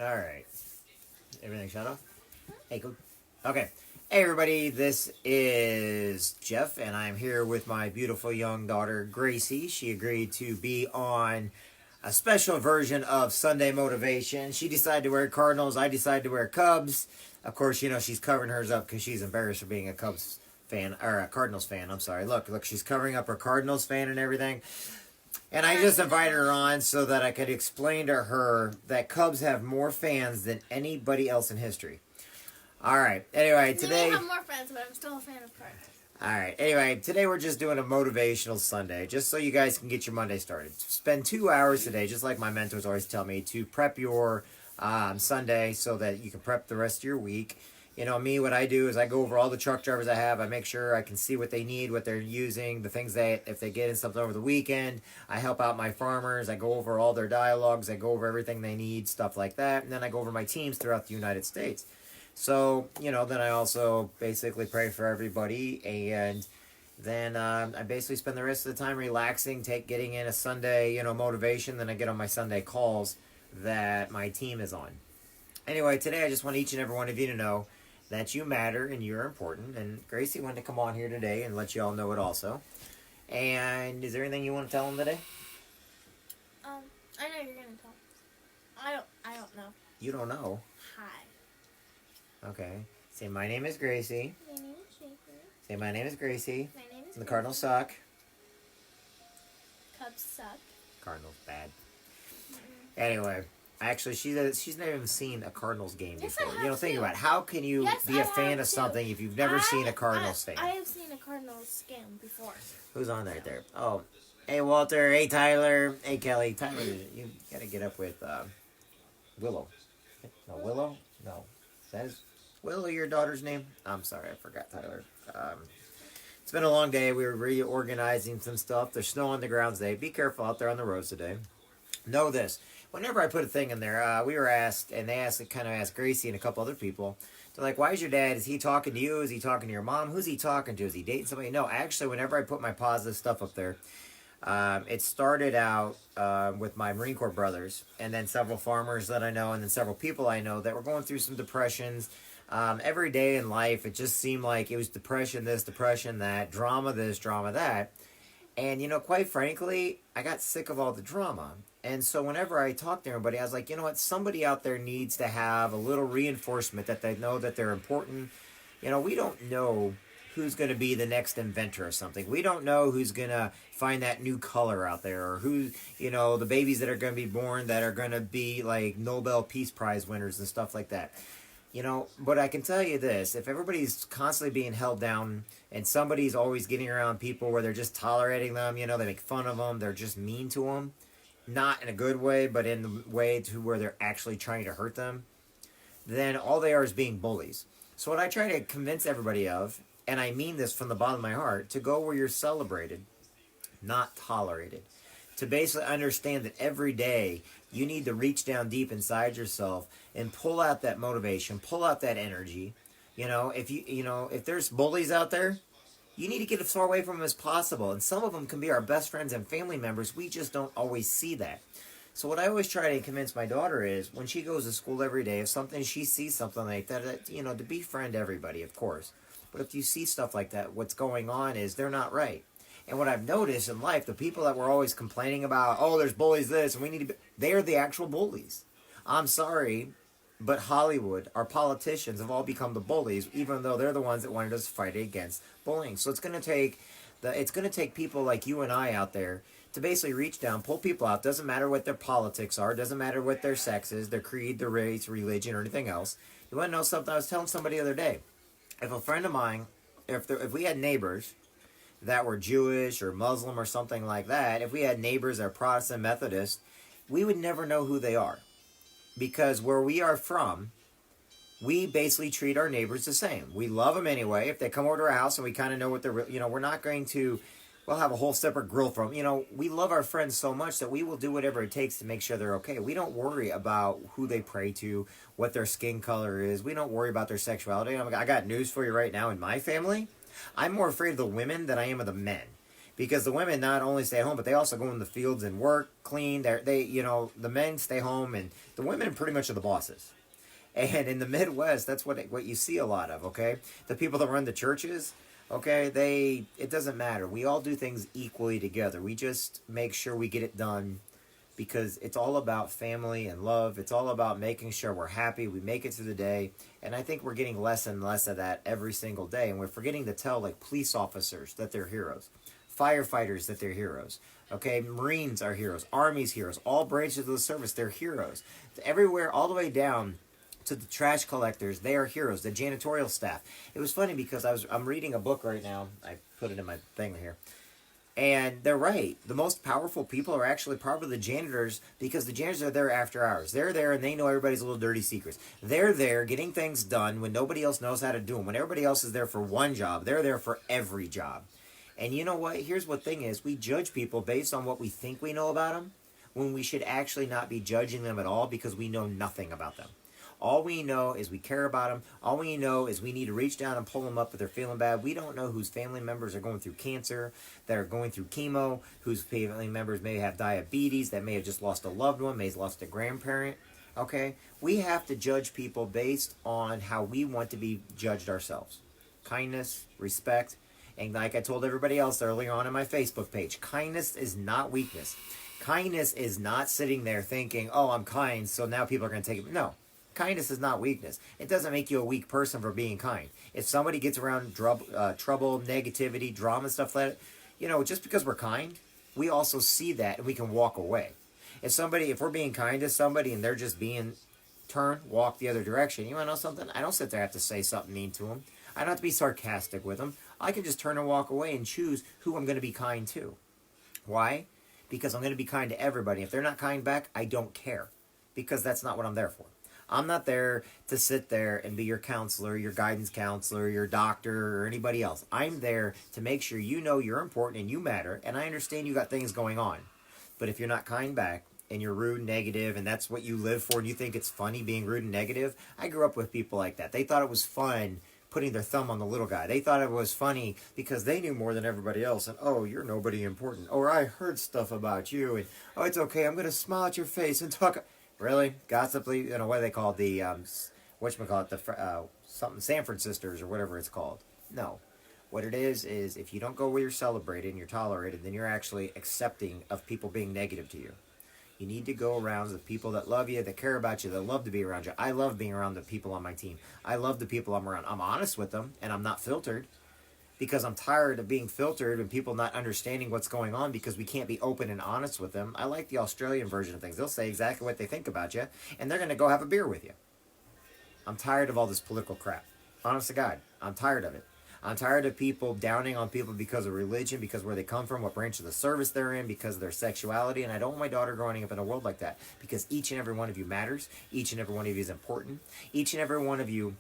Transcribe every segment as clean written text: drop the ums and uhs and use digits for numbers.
All right. Everything shut off? Hey, go. Okay. Hey, everybody. This is Jeff, and I'm here with my beautiful young daughter, Gracie. She agreed to be on a special version of Sunday Motivation. She decided to wear Cardinals. I decided to wear Cubs. Of course, she's covering hers up because she's embarrassed for being a Cubs fan, or a Cardinals fan. I'm sorry. Look, she's covering up her Cardinals fan and everything. And I just invited her on so that I could explain to her that Cubs have more fans than anybody else in history. All right. Anyway, today. I have more fans, but I'm still a fan of Cardinals. All right. Anyway, today we're just doing a motivational Sunday, just so you guys can get your Monday started. Spend 2 hours today, just like my mentors always tell me, to prep your Sunday so that you can prep the rest of your week. Me, what I do is I go over all the truck drivers I have. I make sure I can see what they need, what they're using, the things if they get in something over the weekend. I help out my farmers. I go over all their dialogues. I go over everything they need, stuff like that. And then I go over my teams throughout the United States. So, then I also basically pray for everybody. And then I basically spend the rest of the time relaxing, getting in a Sunday, motivation. Then I get on my Sunday calls that my team is on. Anyway, today I just want each and every one of you to know that you matter and you're important. And Gracie wanted to come on here today and let you all know it also. And is there anything you want to tell them today? I know you're gonna tell. I don't know. You don't know? Hi. Okay. Say, my name is Gracie. My name is Schaefer. Say, my name is Gracie. My name is And the Cardinals suck. Cubs suck. Cardinals bad. Anyway. Actually, she's never even seen a Cardinals game before. Think about it. How can you be a fan of something if you've never seen a Cardinals game? I have seen a Cardinals game before. Who's on right there? Oh, hey Walter, hey Tyler, hey Kelly. Tyler, you gotta get up with Willow. No, Willow? No. Is Willow your daughter's name? I'm sorry, I forgot Tyler. It's been a long day. We were reorganizing some stuff. There's snow on the ground today. Be careful out there on the roads today. Know this. Whenever I put a thing in there, we were asked, and they kind of asked Gracie and a couple other people, they're like, why is your dad, is he talking to you? Is he talking to your mom? Who's he talking to? Is he dating somebody? No, actually, whenever I put my positive stuff up there, it started out with my Marine Corps brothers, and then several farmers that I know, and then several people I know that were going through some depressions. Every day in life, it just seemed like it was depression this, depression that, drama this, drama that. And, quite frankly, I got sick of all the drama. And so whenever I talk to everybody, I was like, you know what? Somebody out there needs to have a little reinforcement that they know that they're important. We don't know who's going to be the next inventor of something. We don't know who's going to find that new color out there, or who, the babies that are going to be born that are going to be like Nobel Peace Prize winners and stuff like that. But I can tell you this, if everybody's constantly being held down and somebody's always getting around people where they're just tolerating them, they make fun of them, they're just mean to them, not in a good way, but in the way to where they're actually trying to hurt them, then all they are is being bullies. So what I try to convince everybody of, and I mean this from the bottom of my heart, to go where you're celebrated, not tolerated. To basically understand that every day you need to reach down deep inside yourself and pull out that motivation, pull out that energy. If there's bullies out there, you need to get as far away from them as possible. And some of them can be our best friends and family members. We just don't always see that. So what I always try to convince my daughter is, when she goes to school every day, if she sees something like that, to befriend everybody, of course. But if you see stuff like that, what's going on is they're not right. And what I've noticed in life, the people that were always complaining about, oh, there's bullies this, and we need to be, they are the actual bullies. I'm sorry, but Hollywood, our politicians have all become the bullies, even though they're the ones that wanted us to fight against bullying. So it's going to take people like you and I out there to basically reach down, pull people out. Doesn't matter what their politics are, doesn't matter what their sex is, their creed, their race, religion, or anything else. You want to know something? I was telling somebody the other day. If a friend of mine, if we had neighbors that were Jewish or Muslim or something like that, if we had neighbors that are Protestant, Methodist, we would never know who they are. Because where we are from, we basically treat our neighbors the same. We love them anyway. If they come over to our house and we kind of know what they're, we're not going to, we'll have a whole separate grill for them. We love our friends so much that we will do whatever it takes to make sure they're okay. We don't worry about who they pray to, what their skin color is. We don't worry about their sexuality. I got news for you right now. In my family, I'm more afraid of the women than I am of the men. Because the women not only stay home, but they also go in the fields and work, clean. The men stay home, and the women pretty much are the bosses. And in the Midwest, that's what you see a lot of. Okay, the people that run the churches, okay, it doesn't matter. We all do things equally together. We just make sure we get it done because it's all about family and love. It's all about making sure we're happy, we make it through the day. And I think we're getting less and less of that every single day. And we're forgetting to tell, like, police officers that they're heroes, firefighters that they're heroes. Okay, Marines are heroes, Army's heroes, all branches of the service, they're heroes. Everywhere, all the way down to the trash collectors, they are heroes. The janitorial staff. It was funny because I'm reading a book right now. I put it in my thing here. And they're right. The most powerful people are actually probably the janitors because the janitors are there after hours. They're there and they know everybody's little dirty secrets. They're there getting things done when nobody else knows how to do them. When everybody else is there for one job, they're there for every job. And you know what? Here's what thing is. We judge people based on what we think we know about them when we should actually not be judging them at all because we know nothing about them. All we know is we care about them. All we know is we need to reach down and pull them up if they're feeling bad. We don't know whose family members are going through cancer, that are going through chemo, whose family members may have diabetes, that may have just lost a loved one, may have lost a grandparent. Okay? We have to judge people based on how we want to be judged ourselves. Kindness, respect, and like I told everybody else earlier on in my Facebook page, kindness is not weakness. Kindness is not sitting there thinking, oh, I'm kind, so now people are going to take it. No. Kindness is not weakness. It doesn't make you a weak person for being kind. If somebody gets around trouble, negativity, drama, stuff like that, just because we're kind, we also see that and we can walk away. If we're being kind to somebody and they're just being walk the other direction, you want to know something? I don't sit there and have to say something mean to them. I don't have to be sarcastic with them. I can just turn and walk away and choose who I'm going to be kind to. Why? Because I'm going to be kind to everybody. If they're not kind back, I don't care. Because that's not what I'm there for. I'm not there to sit there and be your counselor, your guidance counselor, your doctor, or anybody else. I'm there to make sure you know you're important and you matter, and I understand you got things going on. But if you're not kind back, and you're rude and negative, and that's what you live for, and you think it's funny being rude and negative, I grew up with people like that. They thought it was fun putting their thumb on the little guy. They thought it was funny because they knew more than everybody else, and, oh, you're nobody important. Or I heard stuff about you, and, oh, it's okay, I'm going to smile at your face and talk... Really? Gossiply, what do they call it? Something Sanford Sisters or whatever it's called. No. What it is if you don't go where you're celebrated and you're tolerated, then you're actually accepting of people being negative to you. You need to go around the people that love you, that care about you, that love to be around you. I love being around the people on my team. I love the people I'm around. I'm honest with them, and I'm not filtered. Because I'm tired of being filtered and people not understanding what's going on because we can't be open and honest with them. I like the Australian version of things. They'll say exactly what they think about you, and they're going to go have a beer with you. I'm tired of all this political crap. Honest to God, I'm tired of it. I'm tired of people downing on people because of religion, because where they come from, what branch of the service they're in, because of their sexuality, and I don't want my daughter growing up in a world like that because each and every one of you matters. Each and every one of you is important. Each and every one of you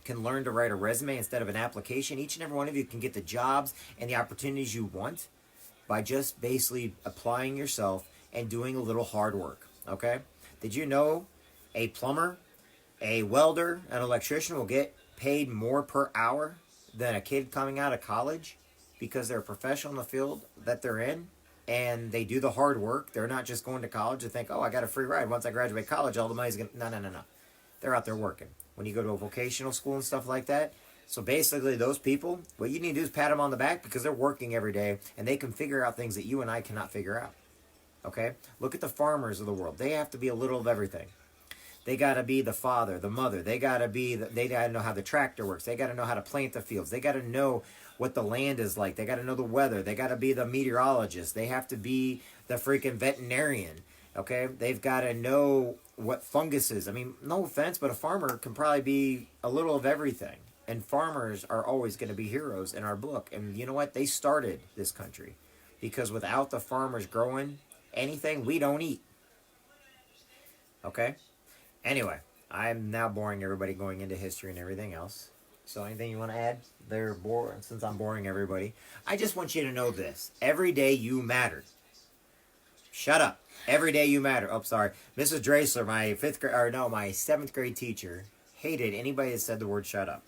can learn to write a resume instead of an application. Each and every one of you can get the jobs and the opportunities you want by just basically applying yourself and doing a little hard work, okay? Did you know a plumber, a welder, an electrician will get paid more per hour than a kid coming out of college because they're a professional in the field that they're in and they do the hard work? They're not just going to college to think, oh, I got a free ride. Once I graduate college, all the money's going to... No. They're out there working. When you go to a vocational school and stuff like that. So basically those people, what you need to do is pat them on the back because they're working every day and they can figure out things that you and I cannot figure out. Okay? Look at the farmers of the world. They have to be a little of everything. They got to be the father, the mother. They got to know how the tractor works. They got to know how to plant the fields. They got to know what the land is like. They got to know the weather. They got to be the meteorologist. They have to be the freaking veterinarian. Okay? They've got to know what fungus is. I mean, no offense, but a farmer can probably be a little of everything. And farmers are always going to be heroes in our book. And you know what? They started this country. Because without the farmers growing anything, we don't eat. Okay? Anyway, I'm now boring everybody going into history and everything else. So anything you want to add? They're boring, since I'm boring everybody. I just want you to know this. Every day you matter. Shut up. Every day you matter. Oh, sorry. Mrs. Drasler, my 7th grade teacher, hated anybody that said the word shut up.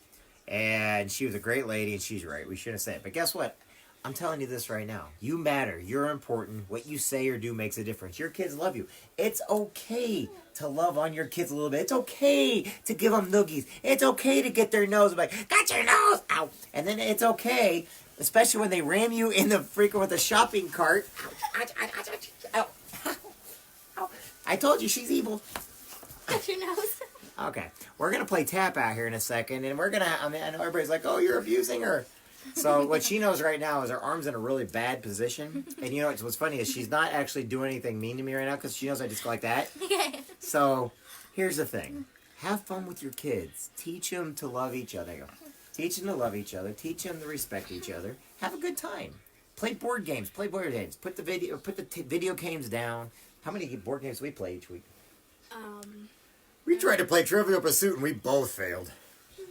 And she was a great lady, and she's right. We shouldn't say it. But guess what? I'm telling you this right now. You matter. You're important. What you say or do makes a difference. Your kids love you. It's okay to love on your kids a little bit. It's okay to give them noogies. It's okay to get their nose like, got your nose, ow. And then it's okay, especially when they ram you in the freaking with a shopping cart. Ow, ow, ow, ow, ow, ow. I told you she's evil. Got your nose. Okay, we're gonna play tap out here in a second, and we're gonna. I mean, I know everybody's like, "Oh, you're abusing her." So what she knows right now is her arm's in a really bad position, and you know what's funny is she's not actually doing anything mean to me right now because she knows I just go like that. So here's the thing: have fun with your kids. Teach them to love each other. Teach them to love each other. Teach them to respect each other. Have a good time. Play board games. Play board games. Put the video games down. How many board games do we play each week? We tried to play Trivial Pursuit and we both failed.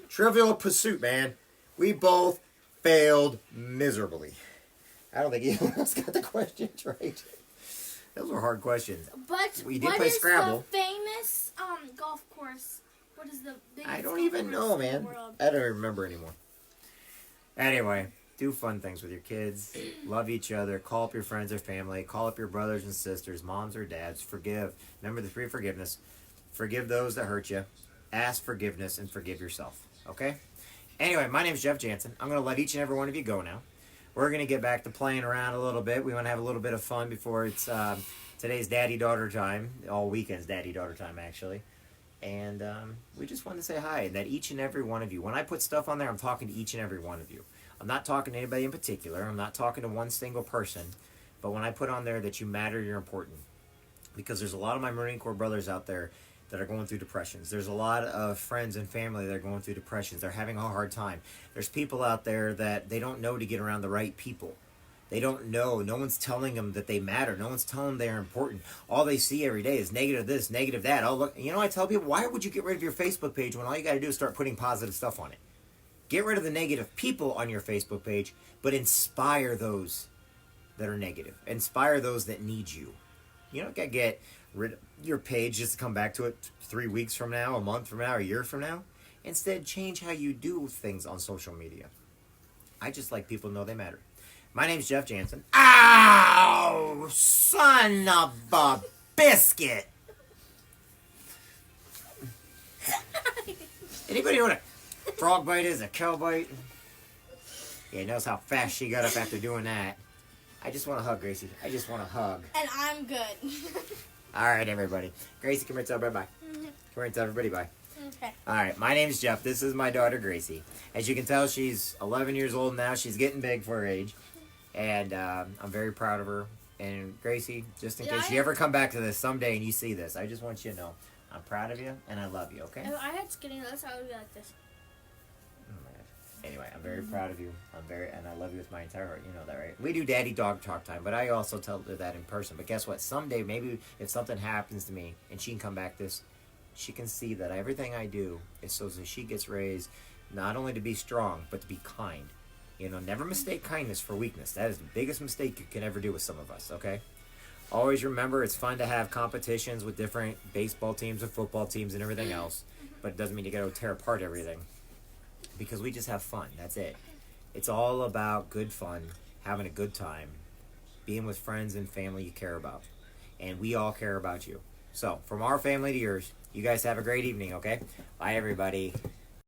Trivial Pursuit, man. We both failed miserably. I don't think anyone else got the questions right. Those were hard questions. But we did play Scrabble. The famous golf course? What is the biggest I don't even know, man. I don't remember anymore. Anyway, do fun things with your kids. Love each other. Call up your friends or family. Call up your brothers and sisters, moms or dads. Forgive. Remember the 3 forgiveness. Forgive those that hurt you. Ask forgiveness and forgive yourself. Okay? Anyway, my name is Jeff Jansen. I'm going to let each and every one of you go now. We're going to get back to playing around a little bit. We want to have a little bit of fun before it's today's daddy-daughter time. All weekend's daddy-daughter time, actually. And we just wanted to say hi. And that each and every one of you, when I put stuff on there, I'm talking to each and every one of you. I'm not talking to anybody in particular. I'm not talking to one single person. But when I put on there that you matter, you're important. Because there's a lot of my Marine Corps brothers out there that are going through depressions. There's a lot of friends and family that are going through depressions. They're having a hard time. There's people out there that they don't know to get around the right people. They don't know. No one's telling them that they matter. No one's telling them they're important. All they see every day is negative this, negative that. Oh, look. You know, I tell people, why would you get rid of your Facebook page when all you got to do is start putting positive stuff on it? Get rid of the negative people on your Facebook page, but inspire those that are negative. Inspire those that need you. You don't got to get rid of your page just to come back to it 3 weeks from now, a month from now, a year from now. Instead, change how you do things on social media. I just like people to know they matter. My name's Jeff Jansen. Ow! Son of a biscuit! Anybody know what a frog bite is? A cow bite? Yeah, knows how fast she got up after doing that. I just want to hug, Gracie. I just want to hug. And I'm good. All right, everybody. Gracie, come here and tell everybody bye. Come here and tell everybody bye. Okay. All right, my name's Jeff. This is my daughter, Gracie. As you can tell, she's 11 years old now. She's getting big for her age. And I'm very proud of her. And Gracie, just in case you ever come back to this someday and you see this, I just want you to know I'm proud of you and I love you, okay? If I had skinny legs, I would be like this. Oh my gosh. Anyway, I'm very proud of you. And I love you with my entire heart. You know that, right? We do daddy dog talk time, but I also tell her that in person. But guess what? Someday, maybe if something happens to me and she can come back she can see that everything I do is so that she gets raised not only to be strong, but to be kind. You know, never mistake kindness for weakness. That is the biggest mistake you can ever do with some of us, okay? Always remember it's fun to have competitions with different baseball teams and football teams and everything else, but it doesn't mean you got to tear apart everything because we just have fun. That's it. It's all about good fun, having a good time, being with friends and family you care about, and we all care about you. So, from our family to yours, you guys have a great evening, okay? Bye, everybody.